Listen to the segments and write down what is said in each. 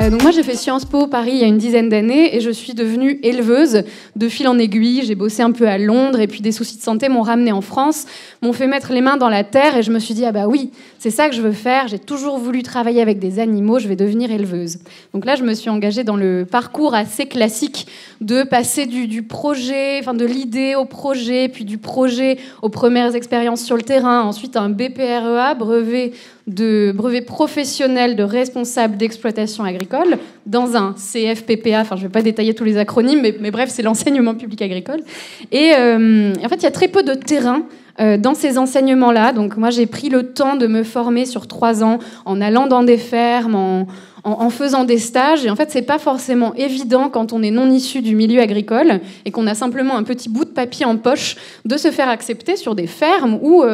Donc moi j'ai fait Sciences Po Paris il y a une dizaine d'années et je suis devenue éleveuse de fil en aiguille. J'ai bossé un peu à Londres et puis des soucis de santé m'ont ramenée en France, m'ont fait mettre les mains dans la terre et je me suis dit ah bah oui, c'est ça que je veux faire. J'ai toujours voulu travailler avec des animaux, je vais devenir éleveuse. Donc là je me suis engagée dans le parcours assez classique de passer du projet, enfin de l'idée au projet, puis du projet aux premières expériences sur le terrain, ensuite un BPREA, brevet professionnel de responsable d'exploitation agricole, dans un CFPPA, enfin je ne vais pas détailler tous les acronymes, mais bref, c'est l'enseignement public agricole. Et en fait, il y a très peu de terrain dans ces enseignements-là. Donc moi, j'ai pris le temps de me former sur 3 ans, en allant dans des fermes, en faisant des stages. Et en fait, c'est pas forcément évident quand on est non issu du milieu agricole et qu'on a simplement un petit bout de papier en poche de se faire accepter sur des fermes où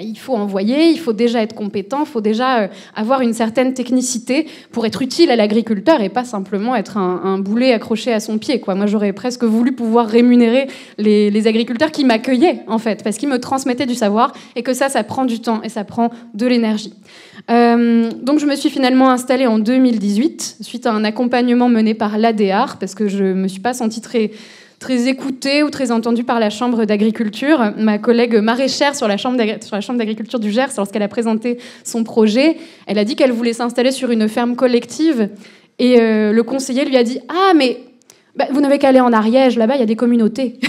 il faut envoyer, il faut déjà être compétent, il faut déjà avoir une certaine technicité pour être utile à l'agriculteur et pas simplement être un boulet accroché à son pied, quoi. Moi, j'aurais presque voulu pouvoir rémunérer les agriculteurs qui m'accueillaient, en fait, parce qu'ils me transmettaient du savoir et que ça prend du temps et ça prend de l'énergie. Donc je me suis finalement installée en 2018 suite à un accompagnement mené par l'ADEAR parce que je me suis pas sentie très écoutée ou très entendue par la Chambre d'agriculture. Ma collègue maraîchère sur la Chambre d'agriculture du Gers, lorsqu'elle a présenté son projet, elle a dit qu'elle voulait s'installer sur une ferme collective et le conseiller lui a dit « Ah, mais vous n'avez qu'à aller en Ariège, là-bas il y a des communautés ».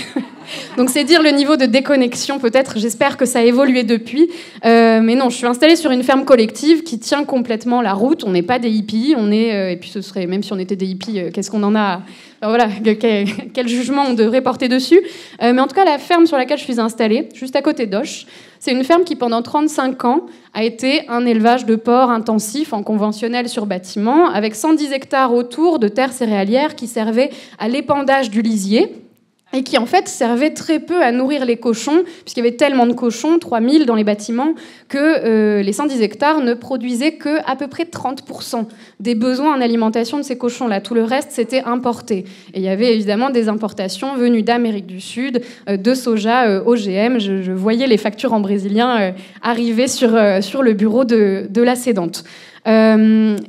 Donc c'est dire le niveau de déconnexion peut-être, j'espère que ça a évolué depuis. Mais non, je suis installée sur une ferme collective qui tient complètement la route. On n'est pas des hippies, et puis ce serait, même si on était des hippies, qu'est-ce qu'on en a... Enfin, voilà, quel jugement on devrait porter dessus. Mais en tout cas, la ferme sur laquelle je suis installée, juste à côté d'Auch, c'est une ferme qui pendant 35 ans a été un élevage de porcs intensif en conventionnel sur bâtiment, avec 110 hectares autour de terres céréalières qui servaient à l'épandage du lisier, et qui en fait servait très peu à nourrir les cochons, puisqu'il y avait tellement de cochons, 3000 dans les bâtiments, que les 110 hectares ne produisaient qu'à peu près 30% des besoins en alimentation de ces cochons-là. Tout le reste, c'était importé. Et il y avait évidemment des importations venues d'Amérique du Sud, de soja OGM. Je voyais les factures en brésilien arriver sur le bureau de la cédante. Et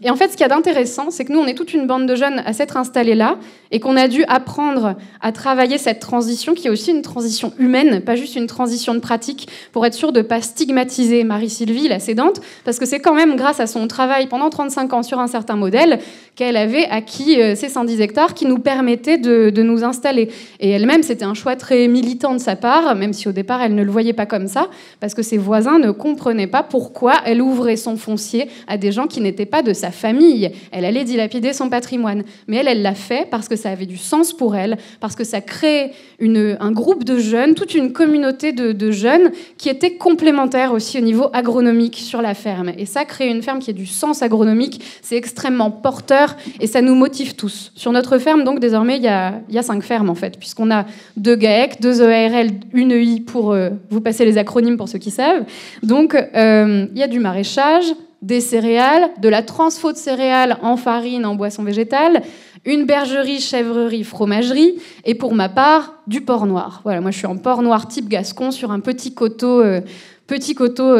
en fait, ce qu'il y a d'intéressant, c'est que nous, on est toute une bande de jeunes à s'être installés là et qu'on a dû apprendre à travailler cette transition, qui est aussi une transition humaine, pas juste une transition de pratique, pour être sûr de ne pas stigmatiser Marie-Sylvie, la cédante, parce que c'est quand même grâce à son travail pendant 35 ans sur un certain modèle qu'elle avait acquis ces 110 hectares qui nous permettaient de nous installer. Et elle-même, c'était un choix très militant de sa part, même si au départ, elle ne le voyait pas comme ça, parce que ses voisins ne comprenaient pas pourquoi elle ouvrait son foncier à des gens qui n'étaient pas de sa famille. Elle allait dilapider son patrimoine. Mais elle l'a fait parce que ça avait du sens pour elle, parce que ça créait un groupe de jeunes, toute une communauté de jeunes qui étaient complémentaires aussi au niveau agronomique sur la ferme. Et ça, créer une ferme qui ait du sens agronomique, c'est extrêmement porteur et ça nous motive tous. Sur notre ferme, donc, désormais, il y a 5 fermes, en fait, puisqu'on a 2 GAEC, 2 EARL, une EI pour vous passer les acronymes pour ceux qui savent. Donc, il y a du maraîchage, des céréales, de la transfo de céréales en farine, en boisson végétale, une bergerie, chèvrerie, fromagerie, et pour ma part, du porc noir. Voilà, moi je suis en porc noir type gascon sur un petit coteau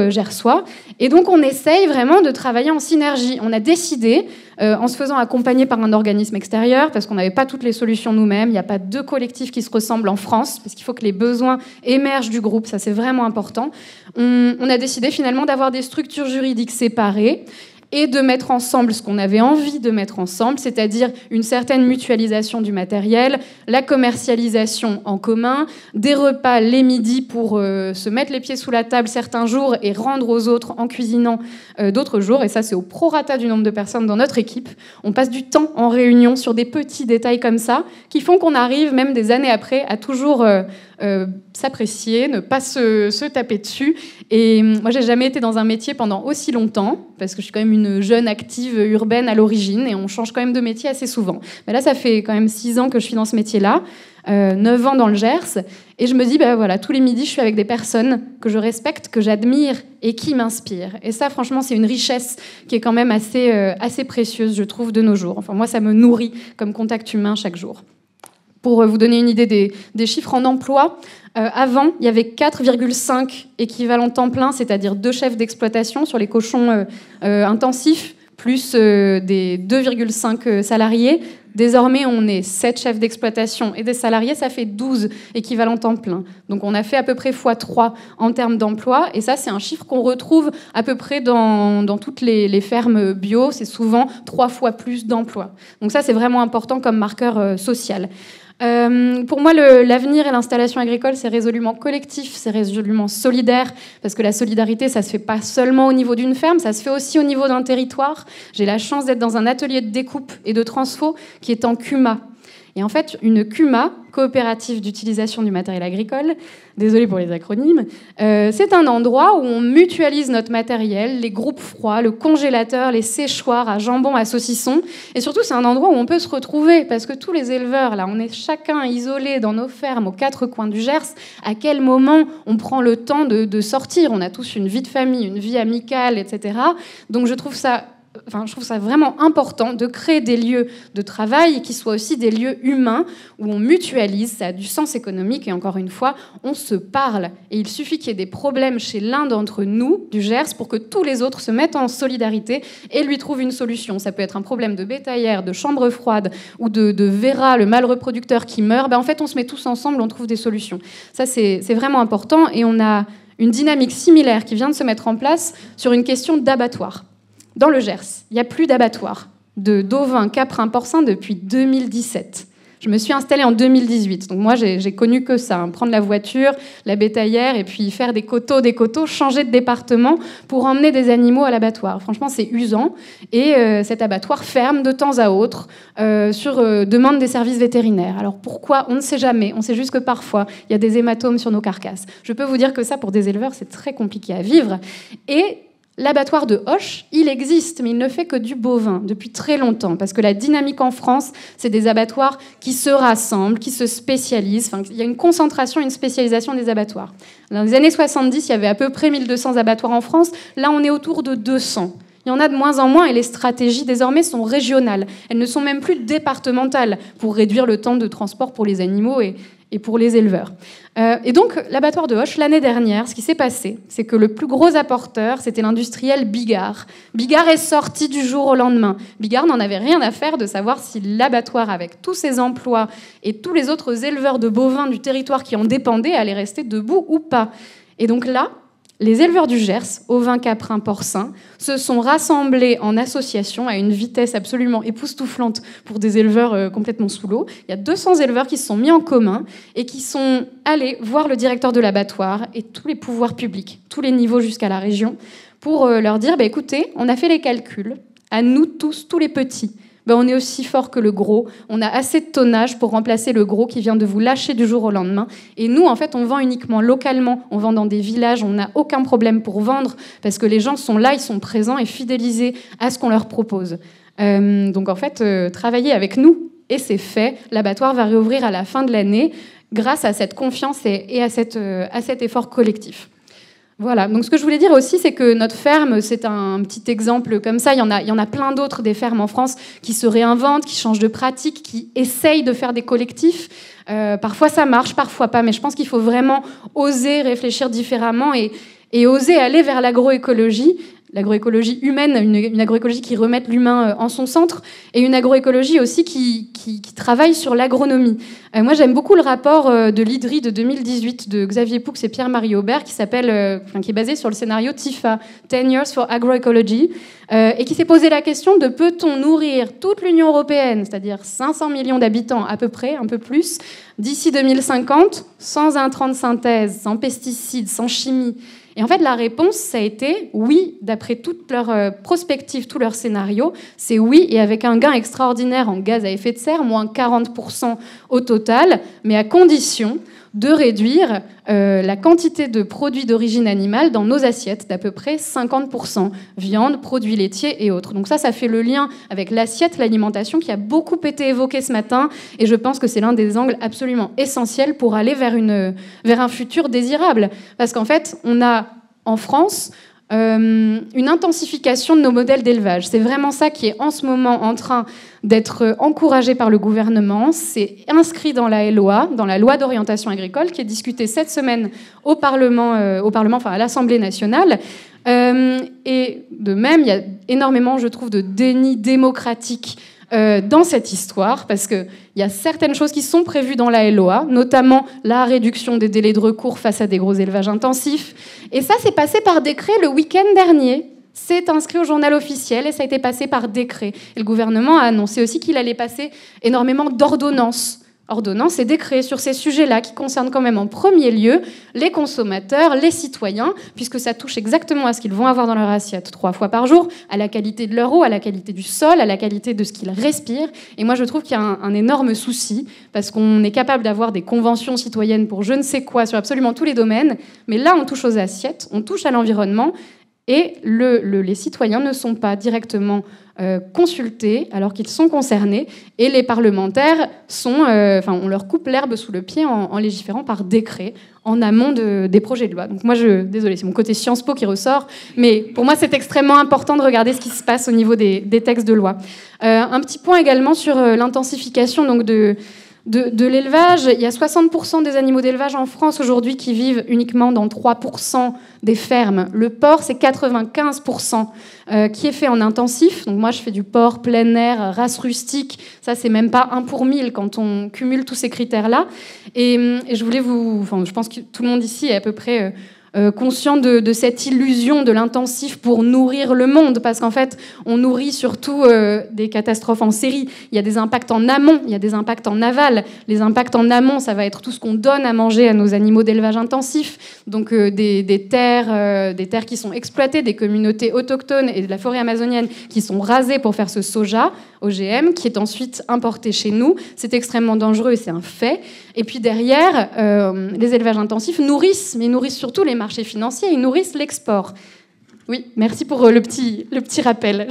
gersois. Et donc on essaye vraiment de travailler en synergie. On a décidé, en se faisant accompagner par un organisme extérieur, parce qu'on n'avait pas toutes les solutions nous-mêmes, il n'y a pas 2 collectifs qui se ressemblent en France, parce qu'il faut que les besoins émergent du groupe, ça c'est vraiment important. On a décidé finalement d'avoir des structures juridiques séparées, et de mettre ensemble ce qu'on avait envie de mettre ensemble, c'est-à-dire une certaine mutualisation du matériel, la commercialisation en commun, des repas les midis pour se mettre les pieds sous la table certains jours et rendre aux autres en cuisinant d'autres jours. Et ça, c'est au prorata du nombre de personnes dans notre équipe. On passe du temps en réunion sur des petits détails comme ça qui font qu'on arrive, même des années après, à toujours s'apprécier, ne pas se taper dessus. Et moi, j'ai jamais été dans un métier pendant aussi longtemps, parce que je suis quand même une jeune active urbaine à l'origine, et on change quand même de métier assez souvent. Mais là, ça fait quand même 6 ans que je suis dans ce métier-là, 9 ans dans le Gers, et je me dis, voilà, tous les midis, je suis avec des personnes que je respecte, que j'admire, et qui m'inspirent. Et ça, franchement, c'est une richesse qui est quand même assez précieuse, je trouve, de nos jours. Enfin, moi, ça me nourrit comme contact humain chaque jour. Pour vous donner une idée des chiffres en emploi, avant, il y avait 4,5 équivalents temps plein, c'est-à-dire 2 chefs d'exploitation sur les cochons intensifs, plus des 2,5 salariés. Désormais, on est 7 chefs d'exploitation et des salariés, ça fait 12 équivalents temps plein. Donc on a fait à peu près x3 en termes d'emploi. Et ça, c'est un chiffre qu'on retrouve à peu près dans toutes les fermes bio. C'est souvent 3 fois plus d'emplois. Donc ça, c'est vraiment important comme marqueur social. Pour moi, l'avenir et l'installation agricole, c'est résolument collectif, c'est résolument solidaire, parce que la solidarité, ça se fait pas seulement au niveau d'une ferme, ça se fait aussi au niveau d'un territoire. J'ai la chance d'être dans un atelier de découpe et de transfo qui est en CUMA. Et en fait, une CUMA, coopérative d'utilisation du matériel agricole, désolée pour les acronymes, c'est un endroit où on mutualise notre matériel, les groupes froids, le congélateur, les séchoirs à jambon, à saucisson. Et surtout, c'est un endroit où on peut se retrouver, parce que tous les éleveurs, là, on est chacun isolé dans nos fermes aux 4 coins du Gers. À quel moment on prend le temps de sortir? On a tous une vie de famille, une vie amicale, etc. Donc je trouve ça vraiment important de créer des lieux de travail qui soient aussi des lieux humains où on mutualise, ça a du sens économique et encore une fois, on se parle. Et il suffit qu'il y ait des problèmes chez l'un d'entre nous, du Gers, pour que tous les autres se mettent en solidarité et lui trouvent une solution. Ça peut être un problème de bétaillère, de chambre froide ou de Vera, le mâle reproducteur qui meurt. En fait, on se met tous ensemble, on trouve des solutions. Ça, c'est vraiment important et on a une dynamique similaire qui vient de se mettre en place sur une question d'abattoir. Dans le Gers, il n'y a plus d'abattoir d'ovins, caprins, porcins depuis 2017. Je me suis installée en 2018. Donc moi, j'ai connu que ça. Prendre la voiture, la bétaillère, et puis faire des coteaux, changer de département pour emmener des animaux à l'abattoir. Franchement, c'est usant. Et cet abattoir ferme de temps à autre sur demande des services vétérinaires. Alors pourquoi? On ne sait jamais. On sait juste que parfois, il y a des hématomes sur nos carcasses. Je peux vous dire que ça, pour des éleveurs, c'est très compliqué à vivre. Et l'abattoir de Auch, il existe, mais il ne fait que du bovin depuis très longtemps, parce que la dynamique en France, c'est des abattoirs qui se rassemblent, qui se spécialisent. Enfin, il y a une concentration, une spécialisation des abattoirs. Dans les années 70, il y avait à peu près 1200 abattoirs en France. Là, on est autour de 200. Il y en a de moins en moins et les stratégies désormais sont régionales. Elles ne sont même plus départementales pour réduire le temps de transport pour les animaux et pour les éleveurs. Et donc, l'abattoir de Auch, l'année dernière, ce qui s'est passé, c'est que le plus gros apporteur, c'était l'industriel Bigard. Bigard est sorti du jour au lendemain. Bigard n'en avait rien à faire de savoir si l'abattoir, avec tous ses emplois et tous les autres éleveurs de bovins du territoire qui en dépendaient, allait rester debout ou pas. Et donc là, les éleveurs du Gers, ovins, caprins, porcins, se sont rassemblés en association à une vitesse absolument époustouflante pour des éleveurs complètement sous l'eau. Il y a 200 éleveurs qui se sont mis en commun et qui sont allés voir le directeur de l'abattoir et tous les pouvoirs publics, tous les niveaux jusqu'à la région, pour leur dire écoutez, on a fait les calculs, à nous tous, tous les petits. On est aussi fort que le gros. On a assez de tonnage pour remplacer le gros qui vient de vous lâcher du jour au lendemain. Et nous, en fait, on vend uniquement localement. On vend dans des villages. On n'a aucun problème pour vendre parce que les gens sont là, ils sont présents et fidélisés à ce qu'on leur propose. Donc, en fait, travaillez avec nous et c'est fait. L'abattoir va réouvrir à la fin de l'année grâce à cette confiance et à cet effort collectif. Voilà, donc ce que je voulais dire aussi, c'est que notre ferme, c'est un petit exemple comme ça. Il y en a plein d'autres, des fermes en France qui se réinventent, qui changent de pratique, qui essayent de faire des collectifs. Parfois ça marche, parfois pas, mais je pense qu'il faut vraiment oser réfléchir différemment et oser aller vers l'agroécologie. L'agroécologie humaine, une agroécologie qui remette l'humain en son centre, et une agroécologie aussi qui travaille sur l'agronomie. Moi, j'aime beaucoup le rapport de l'IDRI de 2018 de Xavier Poux et Pierre-Marie Aubert, qui est basé sur le scénario TIFA, 10 Years for Agroecology, et qui s'est posé la question de peut-on nourrir toute l'Union européenne, c'est-à-dire 500 millions d'habitants à peu près, un peu plus, d'ici 2050, sans intrants de synthèse, sans pesticides, sans chimie. Et en fait, la réponse, ça a été oui, d'après toute leur prospective, tous leurs scénarios, c'est oui, et avec un gain extraordinaire en gaz à effet de serre, moins 40% au total, mais à condition de réduire la quantité de produits d'origine animale dans nos assiettes d'à peu près 50%. Viande, produits laitiers et autres. Donc ça fait le lien avec l'assiette, l'alimentation, qui a beaucoup été évoqué ce matin, et je pense que c'est l'un des angles absolument essentiels pour aller vers un futur désirable. Parce qu'en fait, on a en France une intensification de nos modèles d'élevage. C'est vraiment ça qui est en ce moment en train d'être encouragé par le gouvernement. C'est inscrit dans la LOA, dans la loi d'orientation agricole, qui est discutée cette semaine au Parlement, enfin à l'Assemblée nationale. Et de même, il y a énormément, je trouve, de déni démocratique dans cette histoire, parce qu'il y a certaines choses qui sont prévues dans la LOA, notamment la réduction des délais de recours face à des gros élevages intensifs. Et ça, c'est passé par décret le week-end dernier. C'est inscrit au journal officiel et ça a été passé par décret. Et le gouvernement a annoncé aussi qu'il allait passer énormément d'ordonnances et décrets sur ces sujets-là qui concernent quand même en premier lieu les consommateurs, les citoyens, puisque ça touche exactement à ce qu'ils vont avoir dans leur assiette 3 fois par jour, à la qualité de leur eau, à la qualité du sol, à la qualité de ce qu'ils respirent. Et moi, je trouve qu'il y a un énorme souci, parce qu'on est capable d'avoir des conventions citoyennes pour je ne sais quoi sur absolument tous les domaines, mais là, on touche aux assiettes, on touche à l'environnement, et les citoyens ne sont pas directement consultés alors qu'ils sont concernés, et les parlementaires on leur coupe l'herbe sous le pied en légiférant par décret en amont des projets de loi. Donc moi, désolée, c'est mon côté Sciences Po qui ressort, mais pour moi, c'est extrêmement important de regarder ce qui se passe au niveau des textes de loi. Un petit point également sur l'intensification donc de l'élevage. Il y a 60% des animaux d'élevage en France aujourd'hui qui vivent uniquement dans 3% des fermes. Le porc, c'est 95% qui est fait en intensif. Donc moi, je fais du porc plein air, race rustique. Ça, c'est même pas 1 pour 1000 quand on cumule tous ces critères-là. Et je voulais je pense que tout le monde ici est à peu près conscient de cette illusion de l'intensif pour nourrir le monde, parce qu'en fait, on nourrit surtout des catastrophes en série. Il y a des impacts en amont, il y a des impacts en aval. Les impacts en amont, ça va être tout ce qu'on donne à manger à nos animaux d'élevage intensif, donc des terres qui sont exploitées, des communautés autochtones et de la forêt amazonienne qui sont rasées pour faire ce soja OGM, qui est ensuite importé chez nous. C'est extrêmement dangereux et c'est un fait. Et puis derrière, les élevages intensifs nourrissent, mais ils nourrissent surtout les marchés financiers, ils nourrissent l'export. Oui, merci pour le petit rappel.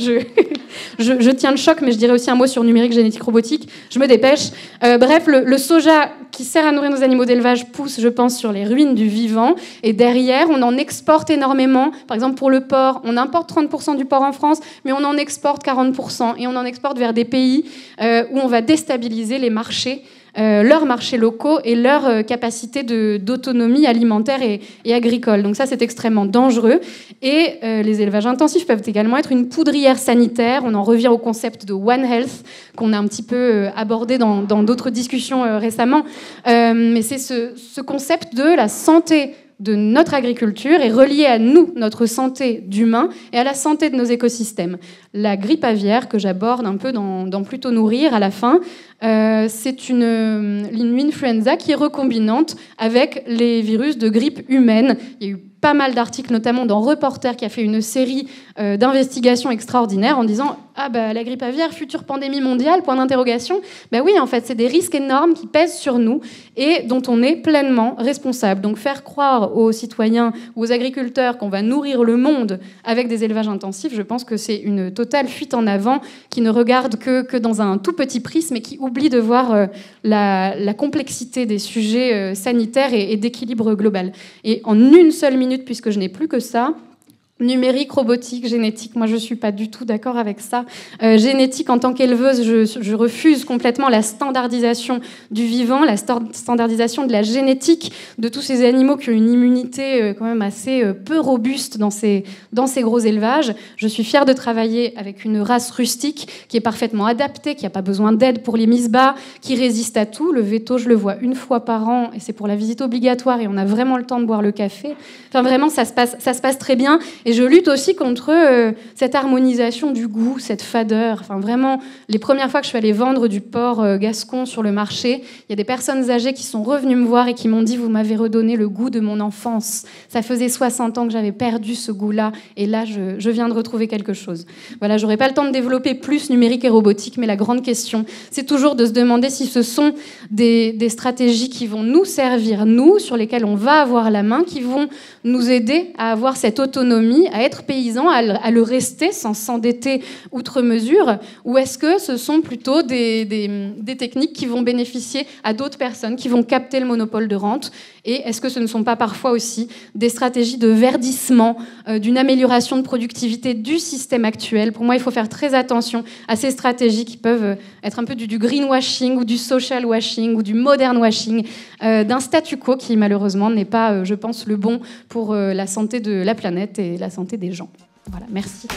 Je tiens le choc, mais je dirais aussi un mot sur numérique, génétique, robotique. Je me dépêche. Bref, le soja qui sert à nourrir nos animaux d'élevage pousse, je pense, sur les ruines du vivant. Et derrière, on en exporte énormément. Par exemple, pour le porc, on importe 30% du porc en France, mais on en exporte 40%. Et on en exporte vers des pays où on va déstabiliser les marchés, leurs marchés locaux et leur capacité d'autonomie alimentaire et agricole. Donc ça, c'est extrêmement dangereux. Et les élevages intensifs peuvent également être une poudrière sanitaire. On en revient au concept de One Health qu'on a un petit peu abordé dans d'autres discussions récemment. Mais c'est ce concept de la santé de notre agriculture est reliée à nous, notre santé d'humain, et à la santé de nos écosystèmes. La grippe aviaire, que j'aborde un peu dans Plutôt nourrir à la fin, c'est une influenza qui est recombinante avec les virus de grippe humaine. Il y a eu pas mal d'articles, notamment dans Reporter, qui a fait une série d'investigations extraordinaires en disant la grippe aviaire, future pandémie mondiale, point d'interrogation. Oui, en fait, c'est des risques énormes qui pèsent sur nous et dont on est pleinement responsable. Donc faire croire aux citoyens ou aux agriculteurs qu'on va nourrir le monde avec des élevages intensifs, je pense que c'est une totale fuite en avant qui ne regarde que dans un tout petit prisme et qui oublie de voir la complexité des sujets sanitaires et d'équilibre global. Et en une seule minute, puisque je n'ai plus que ça, numérique, robotique, génétique, moi je ne suis pas du tout d'accord avec ça. Génétique, en tant qu'éleveuse, je refuse complètement la standardisation du vivant, la standardisation de la génétique de tous ces animaux qui ont une immunité quand même assez peu robuste dans ces gros élevages. Je suis fière de travailler avec une race rustique qui est parfaitement adaptée, qui n'a pas besoin d'aide pour les mises bas, qui résiste à tout. Le veto, je le vois 1 fois par an et c'est pour la visite obligatoire et on a vraiment le temps de boire le café. Enfin vraiment, ça se passe très bien. Et je lutte aussi contre cette harmonisation du goût, cette fadeur. Enfin, vraiment, les premières fois que je suis allée vendre du porc gascon sur le marché, il y a des personnes âgées qui sont revenues me voir et qui m'ont dit « Vous m'avez redonné le goût de mon enfance. Ça faisait 60 ans que j'avais perdu ce goût-là. Et là, je viens de retrouver quelque chose. » Voilà, j'aurais pas le temps de développer plus numérique et robotique, mais la grande question, c'est toujours de se demander si ce sont des stratégies qui vont nous servir, nous, sur lesquelles on va avoir la main, qui vont nous aider à avoir cette autonomie, à être paysan, à le rester sans s'endetter outre mesure, ou est-ce que ce sont plutôt des techniques qui vont bénéficier à d'autres personnes, qui vont capter le monopole de rente? Et est-ce que ce ne sont pas parfois aussi des stratégies de verdissement, d'une amélioration de productivité du système actuel? Pour moi, il faut faire très attention à ces stratégies qui peuvent être un peu du greenwashing ou du social washing ou du modern washing, d'un statu quo qui malheureusement n'est pas, je pense, le bon pour la santé de la planète et la santé des gens. Voilà, merci.